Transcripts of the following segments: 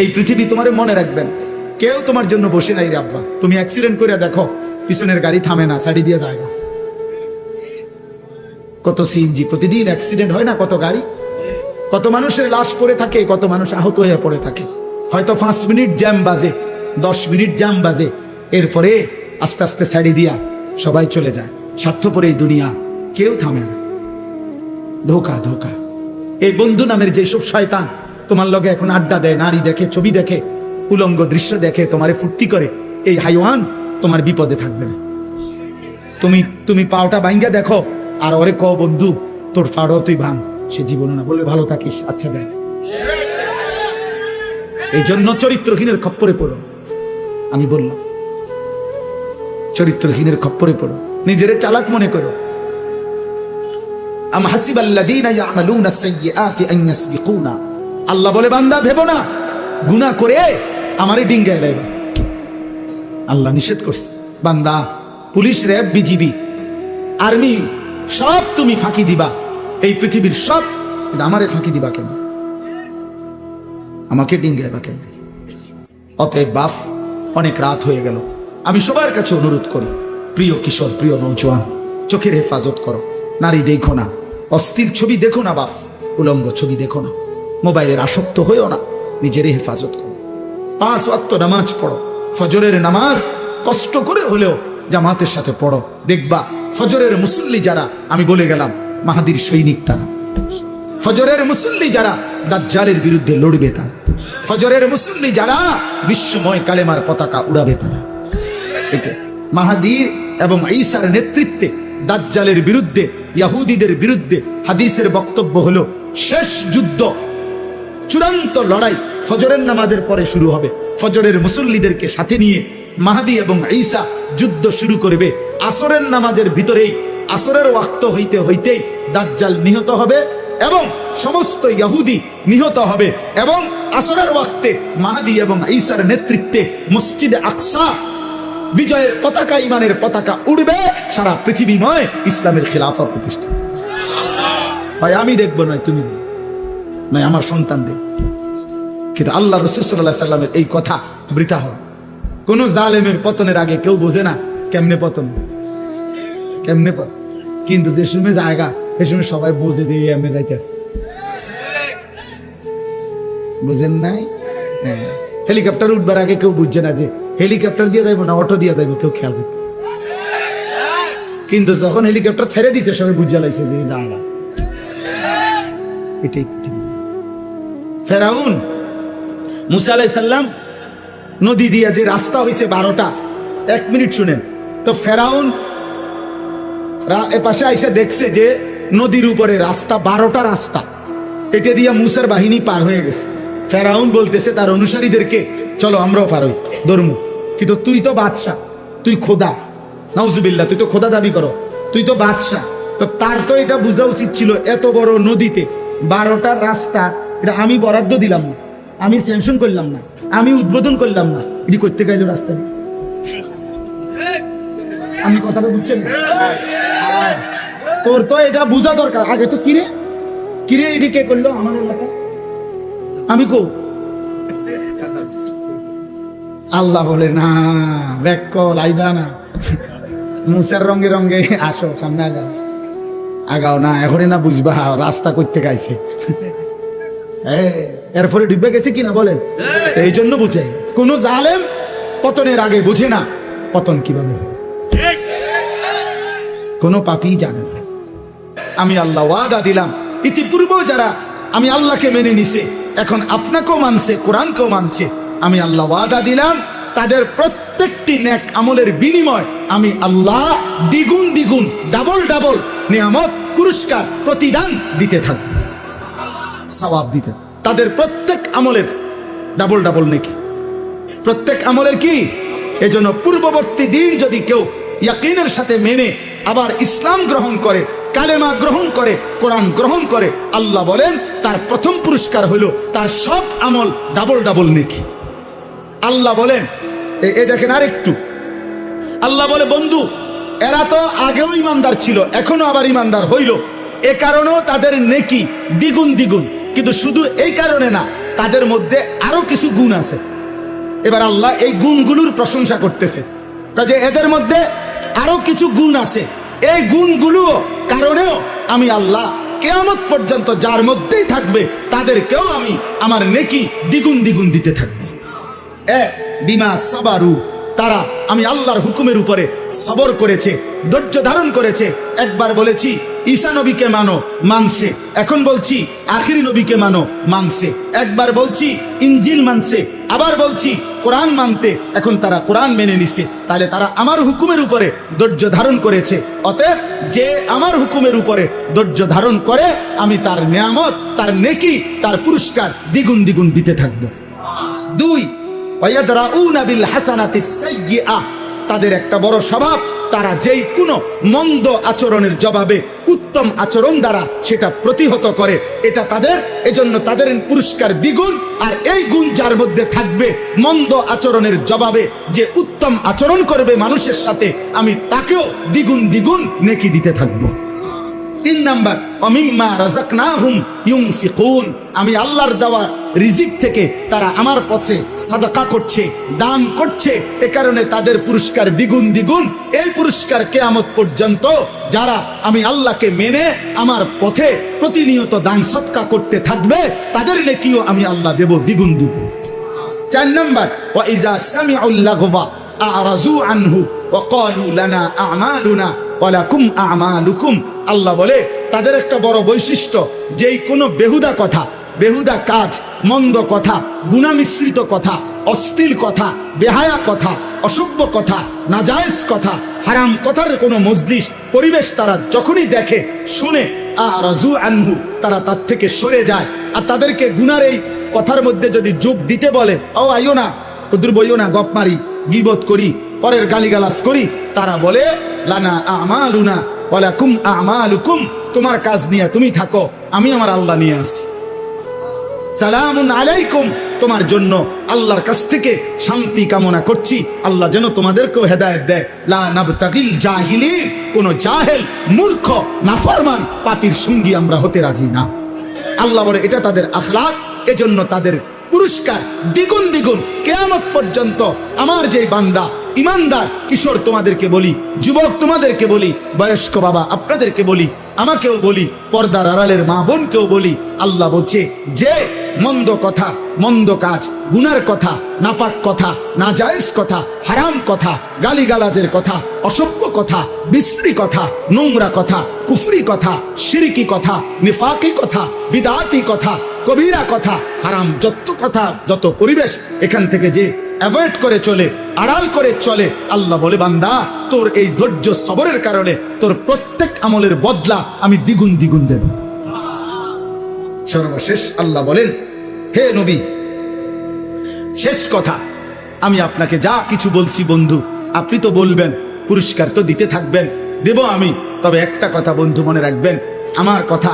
এই পৃথিবী তোমার মনে রাখবেন, কেউ তোমার জন্য বসে নাই রে আব্বা। তুমি অ্যাক্সিডেন্ট করে দেখো, পিছনের গাড়ি থামে না, সাইড দিয়ে যায় না। কত সিএনজি প্রতিদিন অ্যাক্সিডেন্ট হয় না, কত গাড়ি, কত মানুষের লাশ পড়ে থাকে, কত মানুষ আহত হয়ে পড়ে থাকে। হয়তো 5 মিনিট জ্যাম বাজে, 10 মিনিট জ্যাম বাজে, এরপরে আস্তে আস্তে সাইড দিয়া সবাই চলে যায়। স্বার্থপর এই দুনিয়া, কেউ থামে না। ধোকা ধোকা। এই বন্ধু নামের যেসব শয়তান তোমার লগে এখন আড্ডা দেয়, নারী দেখে, ছবি দেখে, উলঙ্গ দৃশ্য দেখে, তোমারে ফুর্তি করে, এই হাইওয়ান তোমার বিপদে থাকবে না। তুমি পাওটা ভাঙ্গা দেখো, আর ওরে ক বন্ধু তোর ফাড়ও তুই ভাঙ, সে জীবন না বলে ভালো থাকিস, আচ্ছা যায়। এই জন্য চরিত্রহীনের খপ্পরে পড়ো। আমি বললাম চরিত্রহীনের খপ্পরে পড়ো, নিজেরে চালাক মনে করো। আম হাসিবাল্লাযীনা ইয়ামালুনা আস-সাইয়্যাতি আন ইয়াসবিকুনা, আল্লাহ বলে বান্দা ভেবো না গুনাহ করে আমারে ডিঙ্গায় লাইবা। আল্লাহ নিষেধ করছে, বান্দা পুলিশ, র‍্যাব, বিজিবি, আর্মি সব তুমি ফাঁকি দিবা, এই পৃথিবীর সব, কিন্তু আমারে ফাঁকি দিবা কেন? আমাকে ডিঙ্গাইবা কেন? অতএব বাপ, অনেক রাত হয়ে গেল। আমি সবার কাছে অনুরোধ করি, প্রিয় কিশোর, প্রিয় নওজোয়ান, চোখের হেফাজত করো। নারী দেখো না, অস্থির ছবি দেখো না বাপ, উলঙ্গ ছবি দেখো না, মোবাইলের আসক্ত হয়েও না, নিজেরই হেফাজত করো। 5 ওয়াক্ত নামাজ পড়ো, ফজরের নামাজ কষ্ট করে হলেও জামাতের সাথে পড়ো। দেখবা ফজরের মুসল্লি যারা, আমি বলে গেলাম মাহাদির সৈনিক তারা। ফজরের মুসল্লি যারা দাজ্জালের বিরুদ্ধে লড়বে তারা। ফজরের মুসল্লি যারা বিশ্বময় কালেমার পতাকা উড়াবে তারা। এটা মাহাদির এবং ঈসার নেতৃত্বে দাজ্জালের বিরুদ্ধে, ইহুদিদের বিরুদ্ধে হাদিসের বক্তব্য হলো শেষ যুদ্ধ, চূড়ান্ত লড়াই ফজরের নামাজের পরে শুরু হবে। ফজরের মুসল্লিদেরকে সাথে নিয়ে মাহাদি এবং ঈসা যুদ্ধ শুরু করবে। আসরের নামাজের ভিতরেই, আসরের ওয়াক্ত হইতে হইতেই দাজ্জাল নিহত হবে এবং সমস্ত ইহুদি নিহত হবে, এবং আসরের ওয়াক্তে মাহাদি এবং ঈসার নেতৃত্বে মসজিদে আকসা বিজয়ের পতাকা, ইমানের পতাকা উড়বে, সারা পৃথিবীময় ইসলামের খিলাফা প্রতিষ্ঠা। ভাই আমি দেখবো নয় তুমি নয়, আমার সন্তান দেখ, কিন্তু আল্লাহ রাসূল সাল্লাল্লাহু আলাইহি সাল্লামের এই কথা বৃথা হবে। কোন জালেমের পতনের আগে কেউ বোঝে না কেমনে পতন, কেমনে পতন, কিন্তু যে সময় জায়গা সে সময় সবাই বোঝে যে এমনি যাইতেছে। বুঝেন নাই? হেলিকপ্টার উঠবার আগে কেউ বুঝছে না যে হেলিকপ্টার দিয়ে যাইবো না অটো দিয়ে যাইবো, কেউ খেয়াল করতে। কিন্তু যখন হেলিকপ্টার ছেড়ে দিছে সবাই বুঝে লাইছে যে জায়গা এটাই। ফেরাউন মুসা আলাইহিস সালাম নদী দিয়ে যে রাস্তা হয়েছে 12টা, 1 মিনিট শুনেন তো। ফেরাউন এপাশে আইসা দেখছে যে নদীর উপরে রাস্তা, 12টা রাস্তা, এটা দিয়ে মুসার বাহিনী পার হয়ে গেছে। ফেরাউন বলতেছে তার অনুসারীদেরকে, চলো আমরাও পার হই, ধর্ম। কিন্তু তুই তো বাদশা, তুই খোদা, নাউজুবিল্লাহ, তুই তো খোদা দাবি করো, তুই তো বাদশা, তো তার তো এটা বোঝা উচিত ছিল এত বড় নদীতে 12টা রাস্তা, এটা আমি বরাদ্দ দিলাম না, আমি স্যাংশন করলাম না, আমি উদ্বোধন করলাম না, এটি করতে গেল রাস্তা। আমি কথাটা বুঝছেন? তোর তো এটা বোঝা দরকার আগে। তো কিরে কিরে এটি কে করলো আমার এলাকা? আমি কো আল্লাহ বলে না, ব্যাক কল আইবা না, মুসার রঙে রঙে আসো, সামনে আগাও, আগাও না, এখনই না বুঝবা রাস্তা করতে গাইছে। এরপরে ডুবে গেছে কিনা বলেন? এই জন্য বুঝে কোন জালেম পতনের আগে বুঝে না পতন কিভাবে, কোন পাপী জানে না। আমি আল্লাহ ওয়াদা দিলাম, ইতিপূর্বেও যারা আমি আল্লাহকে মেনে নিছে, এখন আপনাকেও মানছে, কোরআনকেও মানছে, আমি আল্লাহ ওয়াদা দিলাম তাদের প্রত্যেকটি নেক আমলের বিনিময় আমি আল্লাহ দ্বিগুণ দ্বিগুণ, ডাবল ডাবল নিয়ামত, পুরস্কার, প্রতিদান দিতে থাকব, সওয়াব দিতে। তাদের প্রত্যেক আমলের ডাবল ডাবল নেকি, প্রত্যেক আমলের কি। এজন্য পূর্ববর্তী দিন যদি কেউ ইয়াকিনের সাথে মেনে আবার ইসলাম গ্রহণ করে, কালেমা গ্রহণ করে, কোরআন গ্রহণ করে, আল্লাহ বলেন তার প্রথম পুরস্কার হলো তার সব আমল ডাবল ডাবল নেকি। আল্লাহ বলেন, এ দেখেন আরেকটু, আল্লাহ বলে বন্ধু এরা তো আগেও ইমানদার ছিল, এখনো আবার ইমানদার হইল, এ কারণেও তাদের নেকি দ্বিগুণ দ্বিগুণ। কিন্তু শুধু এই কারণে না, তাদের মধ্যে আরো কিছু গুণ আছে। এবার আল্লাহ এই গুণগুলোর প্রশংসা করতেছে, যে এদের মধ্যে আরো কিছু গুণ আছে, এই গুণগুলো কারণেও আমি আল্লাহ কিয়ামত পর্যন্ত যার মধ্যেই থাকবে তাদেরকেও আমি আমার নেকি দ্বিগুণ দ্বিগুণ দিতে থাকবো। বিমা সাবারু, তারা আমি আল্লাহর হুকুমের উপরে সবর করেছে, ধৈর্য ধারণ করেছে। একবার বলেছি ঈসা নবীকে মানো, মানছে। এখন বলছি আখিরি নবীকে মানো, মানছে। একবার বলছি ইনজিল মানছে, আবার বলছি কোরআন মানতে, এখন তারা কোরআন মেনে নিছে। তাহলে তারা আমার হুকুমের উপরে ধৈর্য ধারণ করেছে। অতএব যে আমার হুকুমের উপরে ধৈর্য ধারণ করে আমি তার নিয়ামত, তার নেকি, তার পুরস্কার দ্বিগুণ দ্বিগুণ দিতে থাকবো। 2, ওয়ায়াদরাউনা বিল হাসানাতিস সাইয়্যিআহ, তাদের একটা বড় স্বভাব, তারা যেই কোনো মন্দ আচরণের জবাবে উত্তম আচরণ দ্বারা সেটা প্রতিহত করে। এটা তাদের, এজন্য তাদের পুরস্কার দ্বিগুণ। আর এই গুণ যার মধ্যে থাকবে, মন্দ আচরণের জবাবে যে উত্তম আচরণ করবে মানুষের সাথে, আমি তাকেও দ্বিগুণ দ্বিগুণ নেকি দিতে থাকবো। 3 নাম্বার, অমিম্মা রাযাকনাহুম ইউনফিকুন, আমি আল্লাহর দেওয়া রিজিক থেকে তারা আমার পথে সাদাকা করছে, দান করছে, এ কারণে তাদের পুরস্কার দ্বিগুণ দ্বিগুণ। এই পুরস্কার কিয়ামত পর্যন্ত যারা আমি আল্লাহকে মেনে আমার পথে প্রতিনিয়ত দান সদকা করতে থাকবে, তাদের নেকিও আমি আল্লাহ দেব দ্বিগুণ দ্বিগুণ। 4 নাম্বার, ওয়া ইযা সামিউল লাগওয়া আ'রাযু আনহু ওয়া ক্বালু লানা আ'মালুনা ওয়া লাকুম আ'মালুকুম, আল্লাহ বলে তাদের একটা বড় বৈশিষ্ট্য, যেই কোনো বেহুদা কথা, বেহুদা কাজ, মন্দ কথা, গুনাহ মিশ্রিত কথা, অশ্লীল কথা, বেহায়া কথা, অসভ্য কথা, নাজায়েজ কথা, হারাম কথার কোনো মজলিস পরিবেশ তারা যখনই দেখে শুনে, আ'রাযু আনহু, তারা তার থেকে সরে যায়। আর তাদেরকে গুনার এই কথার মধ্যে যদি যোগ দিতে বলে, ও আইও না, ওদের বইও না, গপ মারি, গীবত করি, পরের গালিগালাজ করি, তারা বলে লানা আমালুনা ওয়া লাকুম আমালুকুম, তোমার কাজ নিয়ে তুমি থাকো, আমি আমার আল্লাহ নিয়ে আসি। সালামুন আলাইকুম, তোমার জন্য আল্লাহর কাছ থেকে শান্তি কামনা করছি, আল্লাহ যেন তোমাদেরকেও হেদায়েত দেয়। লা নাবতাগিল জাহিলিন, কোন জাহেল, মূর্খ, নাফরমান, পাপীর সঙ্গী আমরা হতে রাজি না। আল্লাহ বলে এটা তাদের আখলাক, এজন্য তাদের পুরস্কার দ্বিগুণ দ্বিগুণ কিয়ামত পর্যন্ত। আমার যে বান্দা ইমানদার, কিশোর তোমাদেরকে বলি, যুবক তোমাদেরকে বলি, বয়স্ক বাবা আপনাদেরকে বলি, আমাকেও বলি, পর্দার আড়ালের মা বোনকেও বলি, আল্লাহ বলছে যে মন্দ কথা, মন্দ কাজ, গুনার কথা, নাপাক কথা, নাজায়েজ কথা, হারাম কথা, গালিগালাজের কথা, অসভ্য কথা, বিশ্রী কথা, নোংরা কথা, কুফরি কথা, শিরকি কথা, নিফাকি কথা, বিদআতি কথা, কবিরা কথা, হারাম যত কথা, যত পরিবেশ, এখান থেকে যে অ্যাভয়েড করে চলে, আড়াল করে চলে, আল্লাহ বলে বান্দা তোর এই ধৈর্য সবরের কারণে তোর প্রত্যেক আমলের বদলা আমি দ্বিগুণ দ্বিগুণ দেব। সর্বশেষ আল্লাহ বলেন, হে নবী, শেষ কথা, আমি আপনাকে যা কিছু বলছি বন্ধু, আপনি তো বলবেন, পুরস্কার তো দিতে থাকবেন, দেব আমি। তবে একটা কথা বন্ধু মনে রাখবেন, আমার কথা,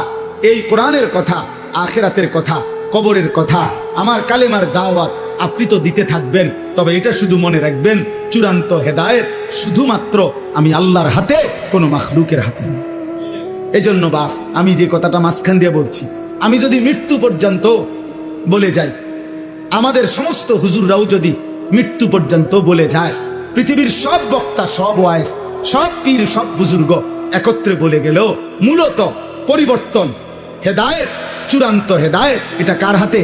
এই কোরআনের কথা, আখিরাতের কথা, কবরের কথা, আমার কালেমার দাওয়াত আপনি তো দিতে থাকবেন। তবে এটা শুধু মনে রাখবেন, চূড়ান্ত হেদায়েত শুধুমাত্র আমি আল্লাহর হাতে, কোনো মাখলুকের হাতে না। এজন্য বাপ, আমি যে কথাটা মাঝখান দিয়ে বলছি, আমি যদি মৃত্যু পর্যন্ত বলে যাই, আমাদের সমস্ত হুজুররাও যদি মৃত্যু পর্যন্ত বলে যায়, পৃথিবীর সব বক্তা, সব ওয়াইজ, সব পীর, সব বুজুর্গ একত্রে বলে গেলেও মূলত পরিবর্তন, হেদায়েত, চূড়ান্ত হেদায়েত এটা কার হাতে?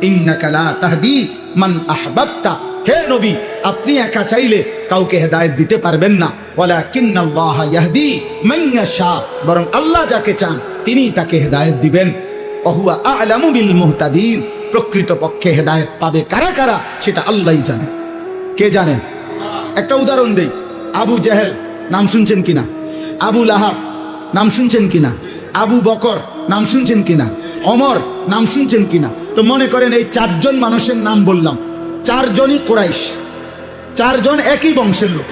ইন্নাকা লা তাহদি মান আহবাবতা, হে নবী, আপনি একা চাইলে কাউকে হেদায়েত দিতে পারবেন না। ওয়ালাকিন্নাল্লাহ ইয়াহদি মান ইয়াশা, বরং আল্লাহ যাকে চান তিনি তাকে হেদায়েত দিবেন। ওহুয়া আ'লামু বিল মুহতাদিন, প্রকৃত পক্ষে হেদায়েত পাবে কারা কারা সেটা আল্লাহই জানে। কে জানেন? একটা উদাহরণ দেই, আবু জেহেল নাম শুনছেন কিনা? আবু লাহাব নাম শুনছেন কিনা? আবু বকর নাম শুনছেন কিনা? ওমর নাম শুনছেন কিনা? তো মনে করেন এই 4 জন মানুষের নাম বললাম, 4 জনই কুরাইশ, 4 জন একই বংশের লোক,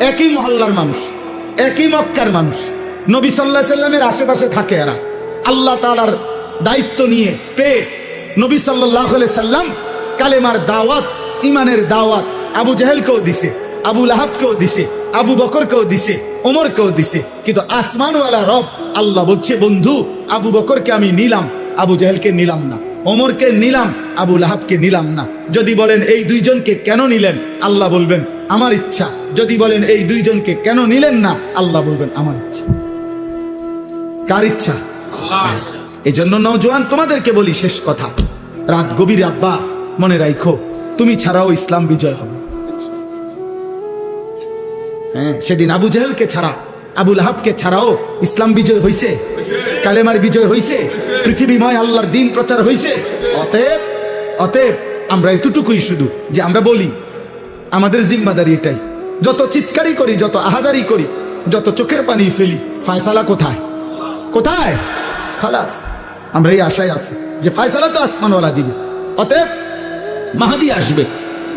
একই মহল্লার মানুষ, একই মক্কার মানুষ, নবী সাল্লাল্লাহু আলাইহি সাল্লামের আশেপাশে থাকে এরা। আল্লাহ তাআলার দায়িত্ব নিয়ে পেয়ে নবী সাল্লাল্লাহু আলাইহি সাল্লাম কালেমার দাওয়াত, ইমানের দাওয়াত আবু জেহেলকেও দিছে, আবু লাহাবকেও দিছে, আবু বকরকেও দিছে, ওমরকেও দিছে। কিন্তু আসমানওয়ালা রব আল্লাহ বলছে, বন্ধু আবু বকরকে আমি নিলাম, আবু জেহেলকে নিলাম না। ওমরকে নিলাম, আবু লাহাবকে নিলাম না। যদি বলেন এই দুইজনকে কেন নিলেন, আল্লাহ বলবেন আমার ইচ্ছা। যদি বলেন এই দুইজনকে কেন নিলেন না, আল্লাহ বলবেন আমার ইচ্ছা। কার ইচ্ছা? এই জন্য নওজোয়ান তোমাদেরকে বলি, শেষ কথা, রাত গভীরে আব্বা মনে রাখো, তুমি ছাড়াও ইসলাম বিজয় হবে। হ্যাঁ, সেদিন আবু জাহেলকে ছাড়া, আবু লাহাবকে ছাড়াও ইসলাম বিজয় হইছে, কালেমার বিজয় হইছে, পৃথিবীময় আল্লাহর দ্বীন প্রচার হইছে। অতএব অতএব আমরা এতটুকুই শুধু যে আমরা বলি, আমাদের জিম্মাদারি এটাই, যত চিৎকারি করি, যত আহাজারি করি, যত চোখের পানি ফেলি, ফায়সালা কোথায়? কোথায়? খালাস, আমরা এই আশায় আছি যে ফায়সালা তো আসমানওয়ালা দিবে। অতএব মাহদী আসবে,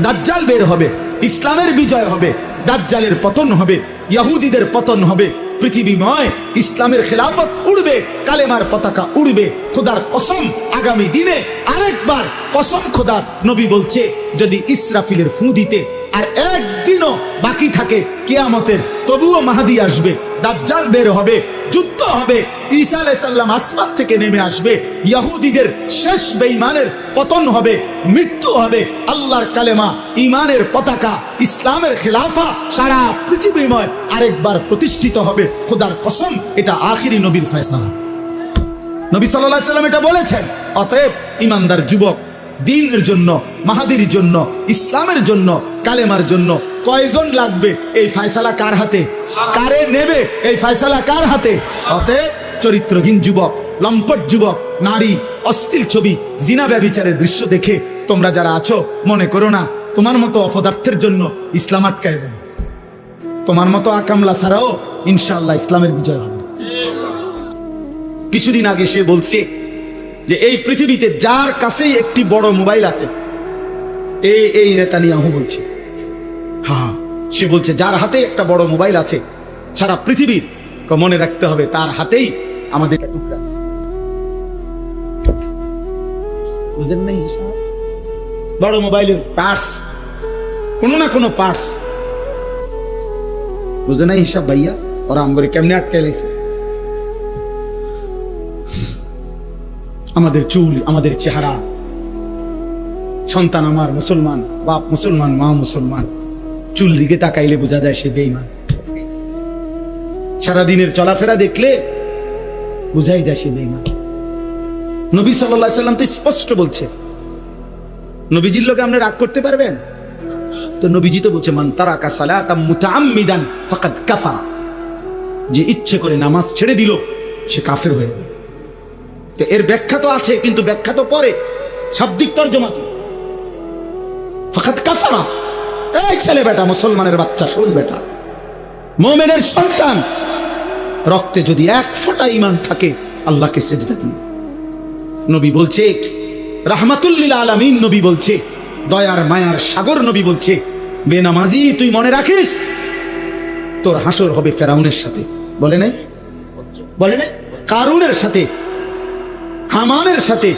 দাজ্জাল বের হবে, ইসলামের বিজয় হবে, দাজ্জালের পতন হবে, ইহুদিদের পতন হবে, পৃথিবীময় ইসলামের খেলাফত উড়বে, কালেমার পতাকা উড়বে। খোদার কসম, আগামী দিনে আরেকবার কসম খোদার, নবী বলছে যদি ইসরাফিলের ফু দিতে আর একদিনও বাকি থাকে কিয়ামতের, তবুও মাহদী আসবে, দাজ্জাল বের হবে, যুদ্ধ হবে, ঈসা আলাইহিস সালাম আসমান থেকে নেমে আসবে, ইহুদিদের শেষ বেঈমানের পতন হবে, মৃত্যু হবে, আল্লাহর কালেমা, ঈমানের পতাকা, ইসলামের খেলাফা সারা পৃথিবীময় আরেকবার প্রতিষ্ঠিত হবে। খোদার কসম, এটা আখিরি নবীর ফয়সালা। নবী সাল্লাল্লাহু আলাইহি সাল্লাম এটা বলেছেন। অতএব ইমানদার যুবক, দ্বীনের জন্য, মাহাদির জন্য, ইসলামের জন্য, কালেমার জন্য কয়জন লাগবে? এই ফয়সালা কার হাতে? কারে নেবে এই ফয়সালা কার হাতে? অতএব চরিত্রহীন যুবক, লম্পট যুবক, নারী, অশ্লীল ছবি, জিনা ব্যভিচারের দৃশ্য দেখে তোমরা যারা আছো, মনে করো না তোমার মতো অপদার্থের জন্য ইসলাম আটকায় যাবে। তোমার মতো আকামলা ছাড়াও ইনশাআল্লাহ ইসলামের বিজয় হবে। কিছুদিন আগে সে বলছে যে এই পৃথিবীতে যার কাছেই একটি বড় মোবাইল আছে, এই নেতানিয়াহু বলছে, হ্যাঁ, সে বলছে যার হাতে একটা বড় মোবাইল আছে সারা পৃথিবীর, মনে রাখতে হবে তার হাতেই আমাদের টুকরা আছে। বুঝেন নাই? বড় মোবাইলের পার্টস, কোনো না কোনো পার্টস, বুঝে নাই হিসাব ভাইয়া? ওরা আমগরে কেমনে আটকাই লাইছে। আমাদের চুল, আমাদের চেহারা, সন্তান আমার মুসলমান, বাপ মুসলমান, মা মুসলমান, চুল দিকে তাকাইলে বোঝা যায় সে বেঈমান। সারাদিনের চলাফেরা দেখলে বোঝাই যায় সে বেঈমান। নবী সাল্লাল্লাহু আলাইহি সাল্লাম তো স্পষ্ট বলছে, নবীজির লোকে আপনি রাগ করতে পারবেন? তো নবীজি তো বলছে মান তারাকা সালাতাম মুতাআম্মিদান ফাকাদ কাফারা, যে ইচ্ছে করে নামাজ ছেড়ে দিল সে কাফের হয়ে গেল। তো এর ব্যাখ্যা তো আছে, কিন্তু ব্যাখ্যা তো পরে, শাব্দিক তর্জমা তো ফাকাদ কাফারা। এই ছেলে বেটা, মুসলমানের বাচ্চা, শোন বেটা, মুমিনের সন্তান, রক্তে যদি এক ফোঁটা ঈমান থাকে আল্লাহকে সিজদা দিও। নবী বলছে, রাহমাতুল লিল আলামিন নবী বলছে, দয়ার মায়ার সাগর নবী বলছে, বেনামাজি তুই মনে রাখিস তোর হাসর হবে ফেরাউনের সাথে। বলে নাই? বলে নাই? কারুনের সাথে, হামানের সাথে,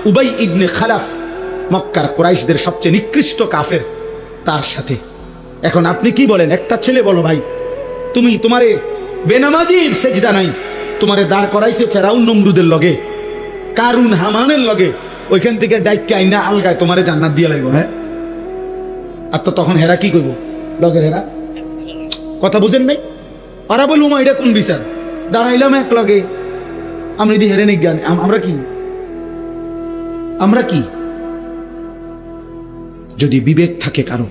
উবাই ইবনে খালাফ, মক্কার কুরাইশদের সবচেয়ে নিকৃষ্ট কাফের, তার সাথে। এখন আপনি কি বলেন? একটা ছেলে বলো ভাই, তুমি তোমারে বেনামাজির সেজদা নাই, তোমারে দাঁড় করাইছে ফেরাউন নমরুদের লগে, কারুন হামানের লগে, ওইখান থেকে ডাইকে আইনা আলগায় তোমারে জান্নাত দিয়ে লাগবে। হ্যাঁ, আর তো তখন হেরা কি করবো? লগের হেরা কথা বুঝেন নাই? ওরা বলবো মা এটা কোন বিচার? দাঁড়াইলাম এক লগে, আমি যদি হেরে নেই জ্ঞান, আমরা কি? আমরা কি? যদি বিবেক থাকে কারো,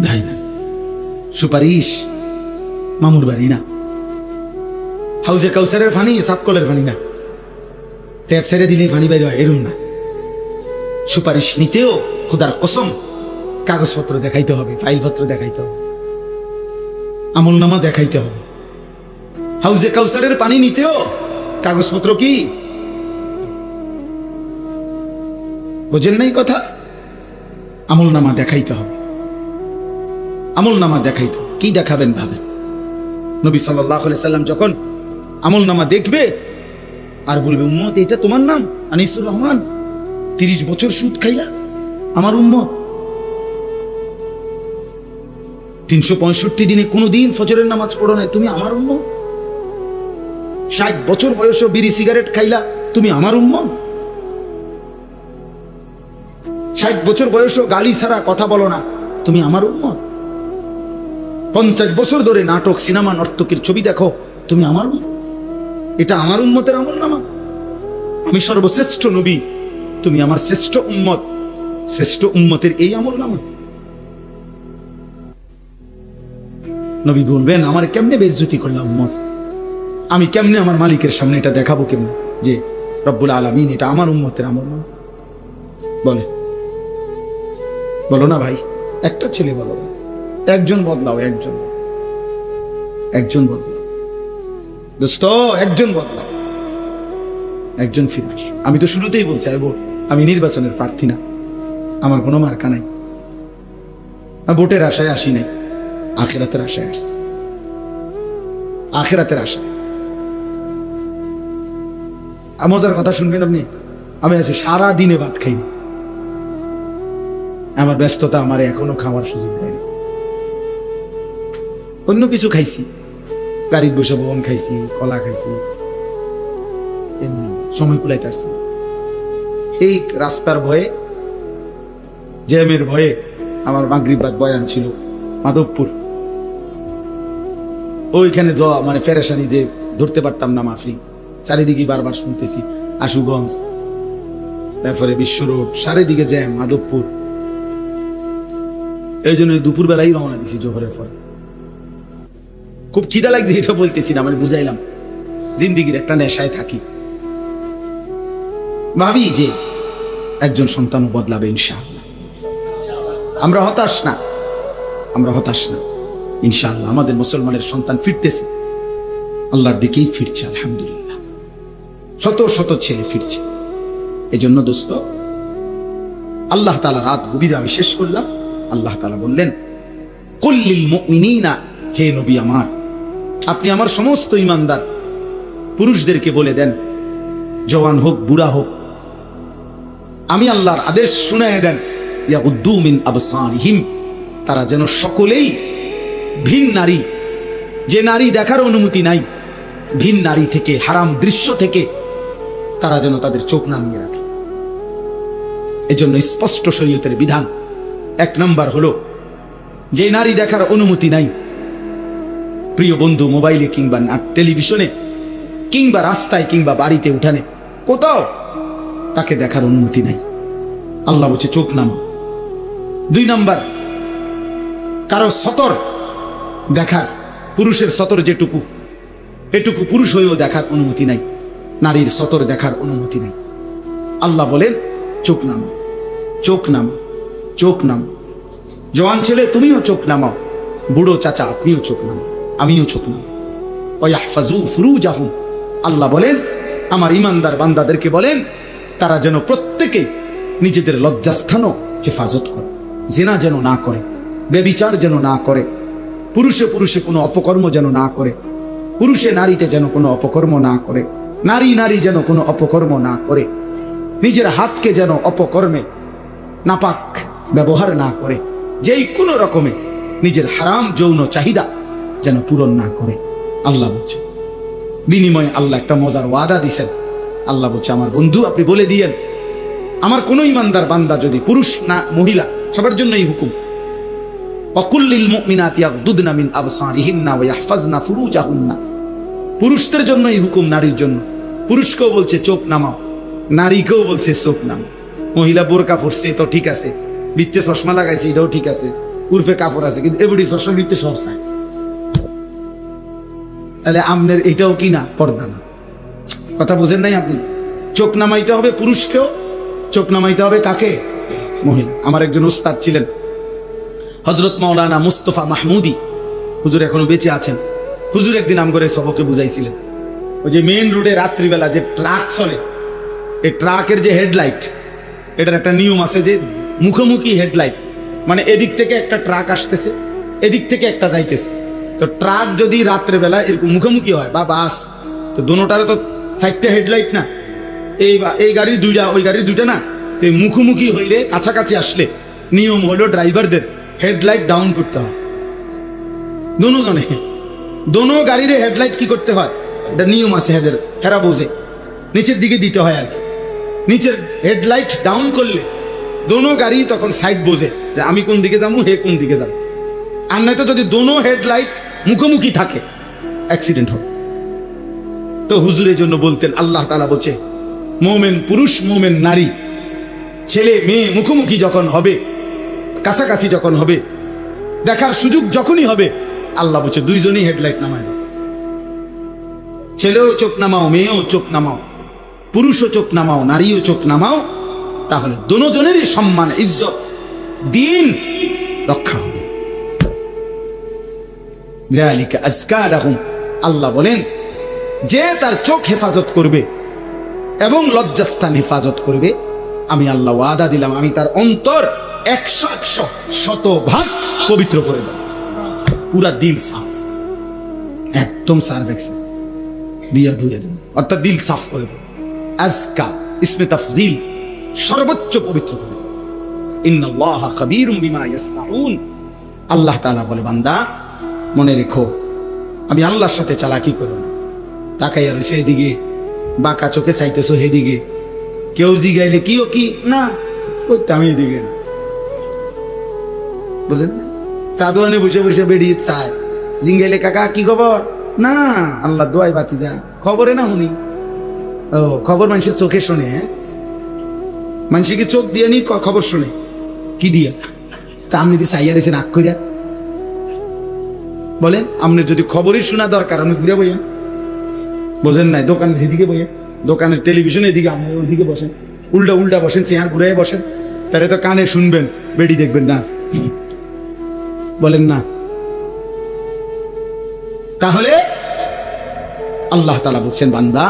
ভাই না, সুপারিশ মামুর বাড়ি না, হাউজে কাউসারের ফানি সাপকলের ফানি না, ট্যাপ ছেড়ে দিলেই ফানি বাইরে হয়, এরম না। সুপারিশ নিতেও খোদার কসম কাগজপত্র দেখাইতে হবে, ফাইলপত্র দেখাইতে হবে, আমলনামা দেখাইতে হবে। হাউজে কাউসারের পানি নিতেও কাগজপত্র কি? বোঝেন নাই কথা? আমলনামা দেখাইতে হবে, আমলনামা দেখাইতে হবে। কি দেখাবেন ভাবেন? নবী সাল্লাল্লাহু আলাইহি সাল্লাম যখন আমলনামা দেখবে আর বলবে, উম্মত এটা তোমার নাম আনিসুর রহমান, 30 বছর সুদ খাইলা, আমার উম্মত 365 দিনে কোনোদিন ফজরের নামাজ পড়ো নাই, তুমি আমার উম্মত। 60 বছর বয়সে বিড়ি সিগারেট খাইলা, তুমি আমার উম্মত। 60 বছর বয়সও গালি ছাড়া কথা বলো না, তুমি আমার উম্মত। 50 বছর ধরে নাটক, সিনেমা, নর্তকীর ছবি দেখো, তুমি আমার উম্মত। এটা আমার উম্মতের আমলনামা? আমি সর্বশ্রেষ্ঠ নবী, তুমি আমার শ্রেষ্ঠ উম্মত, শ্রেষ্ঠ উম্মতের এই আমলনামা? নবী বলবেন, আমার কেমনে বেইজ্জতি করলাম উম্মত, আমি কেমনে আমার মালিকের সামনে এটা দেখাবো কেমনে যে রব্বুল আলামিন এটা আমার উম্মতের আমলনামা? বলে, বলো না ভাই, একটা ছেলে বলো, একজন বদলাও, একজন বদলাও দোস্ত, একজন বদলাও, একজন ফিরে আস। আমি তো শুরুতেই বলছি আমি নির্বাচনের প্রার্থী না, আমার কোনো মার্কা নাই, ভোটের আশায় আসি নাই, আখিরাতের আশায় আসছি, আখিরাতের আশায়। মজার কথা শুনবেন আপনি, আমি আছি সারা দিনে ভাত খাইনি, আমার ব্যস্ততা আমার এখনো খাওয়ার সুযোগ দেয়নি। অন্য কিছু খাইছি, গাড়িতে বসে ভবন খাইছি, কলা খাইছি, এমনি সময় কুলাইতে পারছি। এই রাস্তার ভয়ে, জ্যামের ভয়ে আমার মাগরিব রাত বয়ান ছিল মাধবপুর, ওইখানে মানে ফেরেশানি যে ধরতে পারতাম না মাহফিল, চারিদিকে বারবার শুনতেছি আশুগঞ্জ, তারপরে বিশ্ব রোড, চারিদিকে জ্যাম, মাধবপুর। এই জন্য দুপুর বেলাই রওনা দিছি জোহরের পরে। খুব খিদা লাগছে, এটা বলতেছি না, মানে বুঝাইলাম জিন্দিগির একটা নেশায় থাকি, ভাবি যে একজন সন্তানও বদলাবে ইনশাআল্লাহ। আমরা হতাশ না, আমরা হতাশ না, ইনশাআল্লাহ আমাদের মুসলমানের সন্তান ফিরতেছে, আল্লাহর দিকেই ফিরছে, আলহামদুলিল্লাহ। শত শত ছেলে ফিরছে। এজন্য দোস্ত, আল্লাহ তাআলা রাত গভীরে আমি শেষ করলাম, আল্লাহ তাআলা বললেন, কুল লিল মুমিনিনা, হে নবী আমার, আপনি আমার সমস্ত ঈমানদার পুরুষদেরকে বলে দেন, জওয়ান হোক বুড়া হোক, আমি আল্লাহর আদেশ শুনায়ে দেন, ইয়াগুদ্দু মিন আবসারিহিম, তারা যেন সকলেই ভিন নারী, যে নারী দেখার অনুমতি নাই, ভিন নারী থেকে, হারাম দৃশ্য থেকে তারা যেন তাদের চোখ নামিয়ে রাখে। এজন্য স্পষ্ট শরীয়তের বিধান, 1 নাম্বার হলো, যে নারী দেখার অনুমতি নাই, প্রিয় বন্ধু, মোবাইলে কিংবা টেলিভিশনে কিংবা রাস্তায় কিংবা বাড়িতে উঠানে কোথাও তাকে দেখার অনুমতি নাই, আল্লাহ বলছে চোখ নামা। 2 নাম্বার, কারো সতর দেখার, পুরুষের সতর যেটুকু, এটুকু পুরুষ হয়েও দেখার অনুমতি নাই, নারীর সতর দেখার অনুমতি নাই। আল্লাহ বলেন চোখ নামা, চোখ নামা, চোখ নামা। জওয়ান ছেলে তুমিও চোখ নামাও, বুড়ো চাচা আপনিও চোখ নামাও, আমিও চোখ নামাও। ওয়াহফাজু ফুরুজাহুম, আল্লাহ বলেন আমার ঈমানদার বান্দাদেরকে বলেন তারা যেন প্রত্যেকে নিজেদের লজ্জাস্থানও হেফাজত করে, জিনা যেন না করে, ব্যভিচার যেন না করে, পুরুষে পুরুষে কোনো অপকর্ম যেন না করে, পুরুষে নারীতে যেন কোনো অপকর্ম না করে, নারী নারী যেন কোনো অপকর্ম না করে, নিজের হাতকে যেন অপকর্মে নাপাক ব্যবহার না করে, যেই কোনো রকমে নিজের হারাম যৌন চাহিদা যেন পূরণ না করে। আল্লাহ বলছে, বিনিময়ে আল্লাহ একটা মজার ওয়াদা দিছেন। আল্লাহ বলছে, আমার বন্ধু আপনি বলে দিয়েন, আমার কোন ঈমানদার বান্দা যদি, পুরুষ না মহিলা সবার জন্যই হুকুম, ওয়াকুল্লিল মুমিনাতি ইয়াগদুদনা মিন আবসারিহিন্না ওয়া ইয়াহফাজনা ফুরুজাহুন্না, পুরুষদের জন্যই হুকুম, নারীর জন্য। পুরুষকেও বলছে চোখ নামাও, নারীকেও বলছে চোখ নামাও। মহিলা বোরকা পরছে তো ঠিক আছে, বৃত্তে চশমা লাগাইছে এটাও ঠিক আছে, উর্ফে কাপড় আছে, কিন্তু এবারে চশমা বৃত্তে সব চায়, তাহলে আমনের এটাও কি না, পর্দা না? কথা বুঝেন নাই আপনি? চোখ নামাইতে হবে পুরুষকেও, চোখ নামাইতে হবে কাকে? মহিলা। আমার একজন উস্তাদ ছিলেন হযরত মাওলানা মুস্তাফা মাহমুদি, হুজুর এখনো বেঁচে আছেন। হুজুর একদিন আমগরে সবকে বুঝাইছিলেন, ওই যে মেইন রোডে রাত্রিবেলা যে ট্রাক চলে, এই ট্রাকের যে হেডলাইট, এটার একটা নিয়ম আছে যে মুখোমুখি হেডলাইট, মানে এদিক থেকে একটা ট্রাক আসতেছে, এদিক থেকে একটা যাইতেছে, তো ট্রাক যদি রাত্রেবেলা এরকম মুখোমুখি হয় বা বাস, তো দোনোটারে তো 4টা হেডলাইট না, এই গাড়ির 2টা ওই গাড়ির 2টা না, তো মুখোমুখি হইলে কাছাকাছি আসলে নিয়ম হলো ড্রাইভারদের হেডলাইট ডাউন করতে হয়। দোনো গাড়ির হেডলাইট কি করতে হয়, এটা নিয়ম আছে হেদের, হেরা বোঝে, নিচের দিকে দিতে হয় আর কি। নিচের হেডলাইট ডাউন করলে দোনো গাড়ি তখন সাইড বোঝে যে আমি কোন দিকে যাবো, হে কোন দিকে যাবো। আর নয়তো যদি দোনো হেডলাইট মুখোমুখি থাকে অ্যাক্সিডেন্ট হবে। তো হুজুরের জন্য বলতেন, আল্লাহ তাআলা বলছে মোমেন পুরুষ মোমেন নারী, ছেলে মেয়ে মুখোমুখি যখন হবে, কাছাকাছি যখন হবে, দেখার সুযোগ যখনই হবে, আল্লাহ বলছে দুইজনই হেডলাইট নামায় দাও। ছেলেও চোখ নামাও, মেয়েও চোখ নামাও, পুরুষও চোখ নামাও, নারীও চোখ নামাও, তাহলে দুজনেরই সম্মান, ইজ্জত, দিন রক্ষা হবে। যালিকা আজকা লাহুম, আল্লাহ বলেন যে তার চোখ হেফাজত করবে এবং লজ্জাস্থান হেফাজত করবে, আমি আল্লাহ ওয়াদা দিলাম আমি তার অন্তর 100 শতভাগ পবিত্র করে দেব। পুরা দিল সাফ, একদম সার্ভেক্স দিয়া ধুয়ে দেব, অর্থাৎ দিল সাফ করে দেব। আজকা ইসমে তাফজিল, সর্বোচ্চ পবিত্র করে দেব। ইন্নাল্লাহা খাবীরুম বিমা ইয়াসনাউন, আল্লাহ তাআলা বলে বান্দা মনে রেখো আমি আল্লাহর সাথে চালাকি করব না। তাকাইয়া রইছে এদিকে, বাঁকা চোখে চাইতেছো হেদিকে, কেউ জিগাইলে কিও কি না করতে আমি এদিকে না, বুঝলেন? চাদোয়ানে বসে বসে বেরিয়ে চায়, জিঙ্গাইলে কাকা কি খবর, না আল্লাহ দোয়াই বাতি যা খবরে না শুনি। ও খবর মানুষের চোখে শোনে, মানুষে কি চোখ দিয়ে নি খবর শুনে কি দিয়া? তা আপনি যদি চাইয়া রয়েছেন আগ করিয়া বলেন, আপনার যদি খবরই শোনা দরকার আপনি ঘুরে বইয়েন, বোঝেন নাই? দোকানের এদিকে বইয়েন, দোকানের টেলিভিশন এদিকে, আপনি ওইদিকে বসেন, উল্টা উল্টা বসেন, চেয়ার ঘুরে বসেন, তাহলে তো কানে শুনবেন, বেডি দেখবেন না, বলেন না? তাহলে আল্লাহ তাআলা বলছেন বান্দা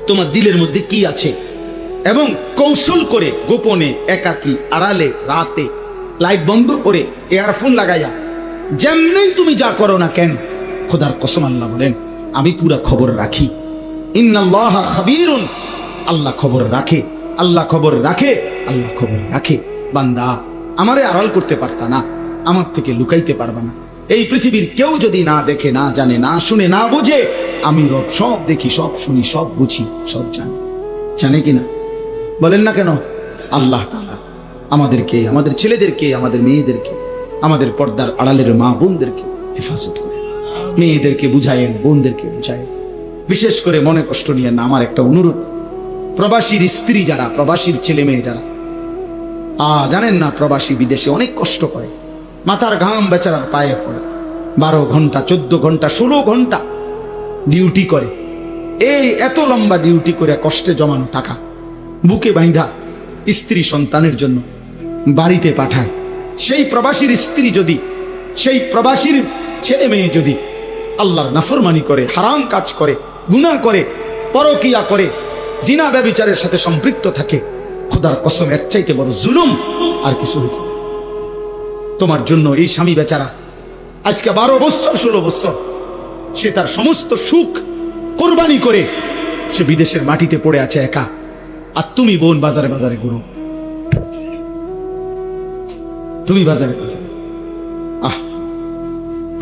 তোমার দিলের মধ্যে কি আছে, এবং কৌশল করে গোপনে, একাকী, আড়ালে, রাতে, লাইট বন্ধ করে, ইয়ারফোন লাগাইয়া, যেমনি তুমি যা করো না কেন, খোদার কসম আল্লাহ বলেন আমি পুরা খবর রাখি। ইন্নাল্লাহা খাবীরুন, আল্লাহ খবর রাখে, আল্লাহ খবর রাখে, আল্লাহ খবর রাখে। বান্দা আমারে আড়াল করতে পারতা না, আমার থেকে লুকাইতে পারবা না। এই পৃথিবীর কেউ যদি না দেখে, না জানে, না শুনে, না বুঝে, আমি রব সব দেখি, সব শুনি, সব বুঝি, সব জানি। জানে কিনা? বলেন না কেন? আল্লাহ তাআলা আমাদেরকে, আমাদের ছেলেদেরকে, আমাদের মেয়েদেরকে, আমাদের পর্দার আড়ালের মা বোনদেরকে হেফাজত করে, মেয়েদেরকে বুঝায়েন, বোনদেরকে বুঝায়েন। বিশেষ করে মনে কষ্ট নিয়ে না, আমার একটা অনুরোধ, প্রবাসীর স্ত্রী যারা, প্রবাসীর ছেলে মেয়ে যারা, জানেন না প্রবাসী বিদেশে অনেক কষ্ট করে, মাথার ঘাম বেচারার পায়ে পড়ে, 12 ঘন্টা, 14 ঘন্টা, 16 ঘন্টা ডিউটি করে। এই এত লম্বা ডিউটি করে কষ্টে জমানো টাকা বুকে বাইন্ধা স্ত্রী সন্তানের জন্য বাড়িতে পাঠায়। সেই প্রবাসীর স্ত্রী যদি, সেই প্রবাসীর ছেলে মেয়ে যদি আল্লাহর নাফরমানি করে, হারাম কাজ করে, গুনাহ করে, পরকিয়া করে, জিনা ব্যভিচারের সাথে সম্পৃক্ত থাকে, খোদার কসম এর চাইতে বড় জুলুম আর কিছু হইতে পারে। তোমার জন্য এই স্বামী বেচারা আজকে 12 বছর 16 বছর সে তার সমস্ত সুখ কোরবানি করে সে বিদেশের মাটিতে পড়ে আছে একা, আর তুমি বোন বাজারে বাজারে ঘুরো, তুমি বাজারে বাজারে।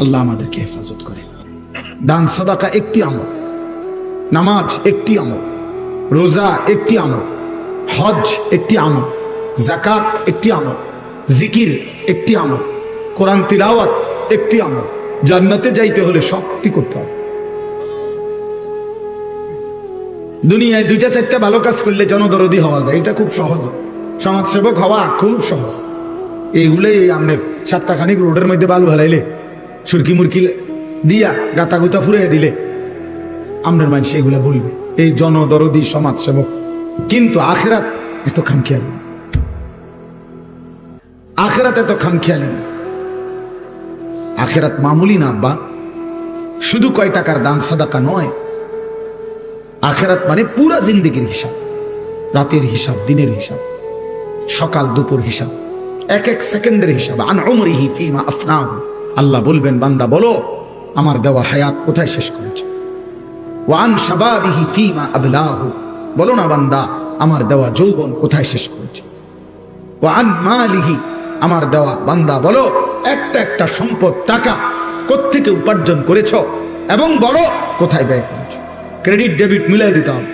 আল্লাহ আমাদেরকে হেফাজত করে। দান সাদাকা একটি আমল, নামাজ একটি আমল, রোজা একটি আমল, হজ একটি আমল, যাকাত একটি আমল, জিকির একটি আমল, কোরআন তিলাওয়াত একটি আমল। জান্নাতে যাইতে হলে সবটি করতে হবে। দুনিয়ায় 2টা-4টা ভালো কাজ করলে জনদরদি হওয়া যায়, এটা খুব সহজ। সমাজসেবক হওয়া খুব সহজ। এইগুলোই আমরা সপ্তাহখানিক রোডের মধ্যে বালু হালাইলে, সুরকি মুরকি দিয়া গাতা গুতা ফুরাইয়া দিলে আমরা মানুষ এগুলা বলবে এই জনদরদি সমাজসেবক। কিন্তু আখিরাত এত খামখেয়াল না, আখিরাত এত খামখেয়াল না। আখিরাত মামুলি না আব্বা, শুধু কয় টাকার দান সাদাকা নয়। আখিরাত মানে পুরা জিন্দেগির হিসাব, রাতের হিসাব, দিনের হিসাব, সকাল দুপুর হিসাব, এক এক সেকেন্ডের হিসাব। আন উমরিহি ফিমা আফনাহু, আল্লাহ বলবেন বান্দা বলো আমার দেওয়া হায়াত কোথায় শেষ করেছে। ওয়া আন শাবাবিহি ফিমা আবলাহু, বলো না বান্দা আমার দেওয়া যৌবন কোথায় শেষ করেছে। ওয়া আন মালিহি, আমার দেওয়া বান্দা বলো একটা একটা সম্পদ টাকা কোত্থেকে উপার্জন করেছো, এবং বলো কোথায় ব্যয় করেছো। ক্রেডিট ডেবিট মিলাই দিতে হবে।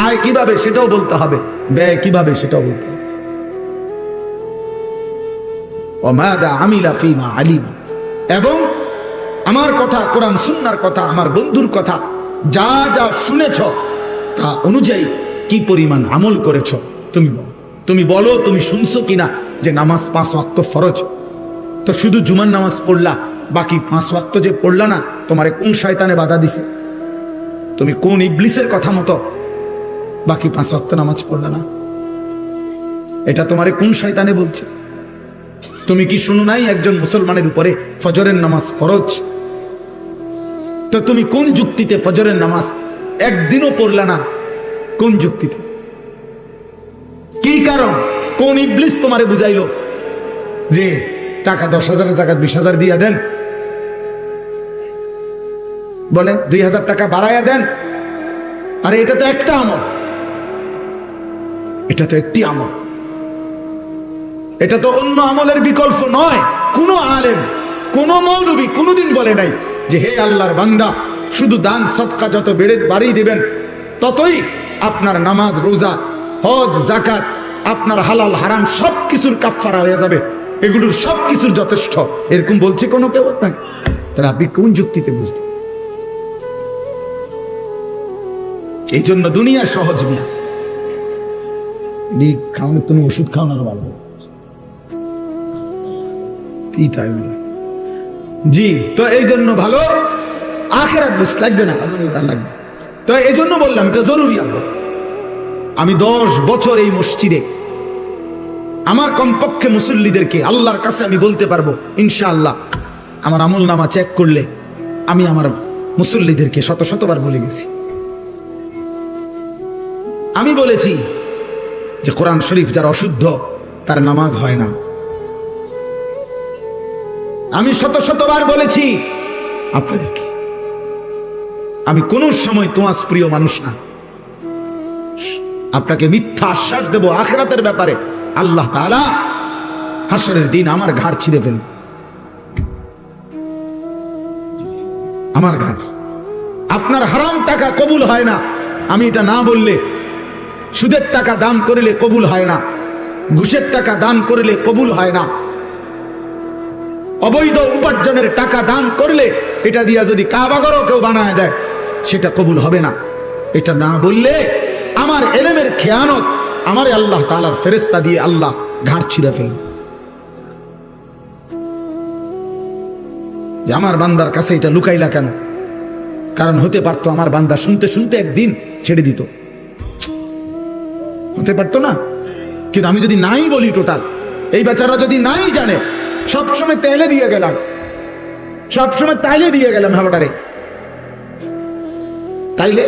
আয় কিভাবে সেটাও বলতে হবে, ব্যয় কিভাবে সেটাও বলতে হবে। ওয়া মাযা আমিলা ফীমা আলিম, এবং আমার কথা, কোরআন সুন্নাহর কথা, আমার বন্ধুর কথা, যা যা শুনেছ তা অনুযায়ী কি পরিমাণ আমল করেছ তুমি বলো, তুমি শুনছো কিনা যে নামাজ 5 ওয়াক্ত ফরজ। তো শুধু জুমার নামাজ পড়লা, বাকি 5 ওয়াক্ত যে পড়লা না, তোমারে কোন শয়তানে বাধা দিছে? তুমি কোন ইবলিসের কথা মতো বাকি 5 ওয়াক্ত নামাজ পড়লা না? এটা তোমারে কোন শয়তানে বলছে? তুমি কি শুনো নাই একজন মুসলমানের উপরে ফজরের নামাজ ফরজ? তো তুমি কোন যুক্তিতে ফজরের নামাজ একদিনও পড়লা না? কোন যুক্তিতে? কি কারণ? কোন ইবলিস তোমারে বুঝাইলো যে টাকা 10,000-এর জায়গায় 20,000 দিয়া দেন, বলে 2,000 টাকা বাড়াইয়া দেন? আরে এটা তো একটা আমল, এটা তো একটি আমল, এটা তো অন্য আমলের বিকল্প নয়। কোন আলেম, কোন মৌলবী কোনদিন বলে নাই যে হে আল্লাহর বান্দা, শুধু দান সদকা যত বাড়িয়ে দিবেন ততই আপনার নামাজ, রোজা, হজ, যাকাত, আপনার হালাল হারাম সবকিছুর কাফফারা হয়ে যাবে, এগুলোর সবকিছুর যথেষ্ট, এরকম বলছে কোনো কেউ? আপনাকে তাহলে আপনি কোন যুক্তিতে বুঝলেন? এই জন্য দুনিয়া সহজ মিয়া, খাওয়ানোর তুমি ওষুধ খাওয়ানোর ভালো। জি, তো এই জন্য ভালো আখিরাত বুঝ লাগবে না, লাগবে। তো এই জন্য বললাম এটা জরুরি। আমি 10 বছর এই মসজিদে আমার কমপক্ষে মুসল্লিদেরকে আল্লাহর কাছে আমি বলতে পারবো ইনশাআল্লাহ, আমার আমল নামা চেক করলে আমি আমার মুসল্লিদেরকে শতবার বলে গেছি। আমি বলেছি যে কোরআন শরীফ যার অশুদ্ধ তার নামাজ হয় না। আমি শতবার বলেছি আপনাদেরকে, আমি কোন সময় তোমার প্রিয় মানুষ না। আপনাকে মিথ্যা আশ্বাস দেব আখিরাতের ব্যাপারে, আল্লাহ তাআলা হাসরের দিন আমার ঘাড় ছিঁড়ে ফেলবে, আমার ঘাড়। আপনার হারাম টাকা কবুল হয় না, আমি এটা না বললে। সুদের টাকা দান করিলে কবুল হয় না, ঘুষের টাকা দান করিলে কবুল হয় না, অবৈধ উপার্জনের টাকা দান করলে এটা দিয়া যদি কাবাঘরও কেউ বানায় দেয় সেটা কবুল হবে না। এটা না বললে আমার এলেমের খেয়ানত আমার আল্লাহ তাআলার ফেরেশতা দিয়ে আল্লাহ ঘাড় ছিঁড়ে ফেলবে। যে আমার বান্দার কাছে এটা লুকাইলা কেন? কারণ হতে পারতো আমার বান্দা শুনতে শুনতে একদিন ছেড়ে দিত, হতে পারতো না? কিন্তু আমি যদি নাই বলি, টোটাল এই বেচারা যদি নাই জানে, সবসময় তেলে দিয়ে গেলাম, সবসময় তাইলে দিয়ে গেলাম হাবাটারে, তাইলে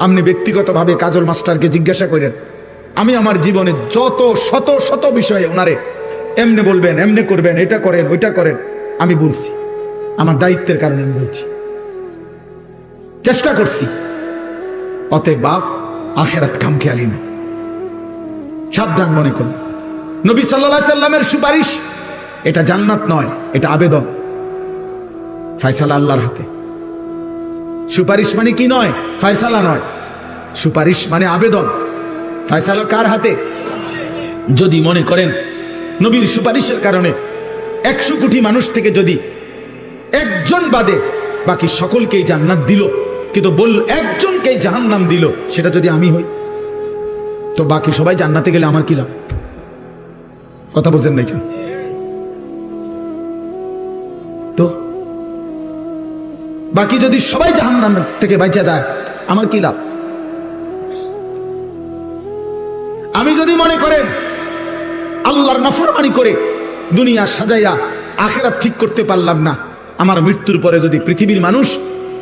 আপনি ব্যক্তিগতভাবে কাজল মাস্টারকে জিজ্ঞাসা করেন, আমি আমার জীবনে যত শত বিষয়ে ওনারে এমনে বলবেন, এমনে করবেন, এটা করেন, ওইটা করেন, আমি বলছি, আমার দায়িত্বের কারণে আমি বলছি, চেষ্টা করছি। অতএব বাপ আখিরাত খামখেয়ালি না, সাবধান মনে করুন। নবী সাল্লাল্লাহু আলাইহি সাল্লামের সুপারিশ এটা জান্নাত নয়, এটা আবেদন, ফয়সালা আল্লাহর হাতে। সুপারিশ মানে কি নয়? ফয়সালা নয়, সুপারিশ মানে আবেদন। ফয়সালা কার হাতে? যদি মনে করেন নবীর সুপারিশের কারণে 100 কোটি মানুষ থেকে যদি একজন বাদে বাকি সকলকেই জান্নাত দিল, কিন্তু একজনকেই জাহান্নাম দিল, সেটা যদি আমি হই, তো বাকি সবাই জান্নাতে গেলে আমার কি লাভ? কথা বলছেন না কেন? তো বাকি যদি সবাই জাহান্নাম থেকে বাঁচা যায়, আমার কি লাভ? আমি যদি মনে করেন আল্লাহর নাফরমানি করে দুনিয়া সাজাইয়া আখিরাত ঠিক করতে পারলাম না, আমার মৃত্যুর পরে যদি পৃথিবীর মানুষ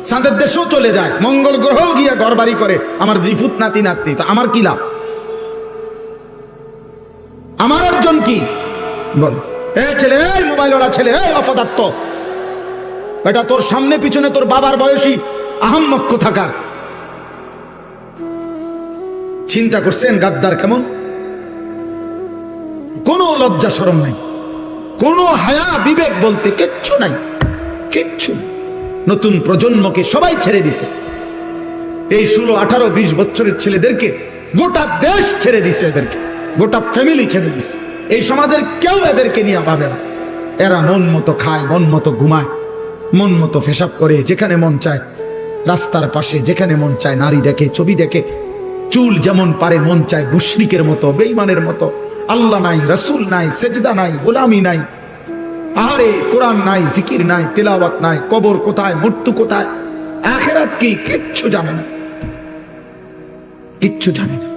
চাঁদের দেশেও চলে যায়, মঙ্গল গ্রহেও গিয়ে ঘরবাড়ি করে, আমার জিফুত নাতি নাতনি, তো আমার কি লাভ? আমার অর্জন কি? বল ছেলে, মোবাইলওয়ালা ছেলে, অপদার্থ, এটা তোর সামনে পিছনে তোর বাবার বয়সী আহাম্মক থাকার। চিন্তা করছেন গাদ্দার কেমন? কোনো লজ্জা শরম নাই, কোনো হায়া বিবেক বলতে কিচ্ছু নাই, কিচ্ছু। নতুন প্রজন্মকে সবাই ছেড়ে দিছে, এই 16, 18, 20 বছরের ছেলেদেরকে গোটা দেশ ছেড়ে দিছে এদেরকে। গোটা ফ্যামিলি ছেড়ে দিছে। এই সমাজের কেউ এদেরকে নিয়ে ভাবে না। এরা মন মতো খায়, মন মতো ঘুমায়, মন মতো পেশাব করে, যেখানে মন চায় রাস্তার পাশে, যেখানে মন চায় নারী দেখে, ছবি দেখে, চুল যেমন পারে মন চায় মুশরিকের মতো, বেঈমানের মতো। আল্লাহ নাই, রাসূল নাই, সেজদা নাই, গোলামি নাই, আরে কোরআন নাই, জিকির নাই, তেলাওয়াত নাই, কবর কোথায়, মৃত্যু কোথায়, আখিরাত কি, কিচ্ছু জানে না, কিচ্ছু জানে না।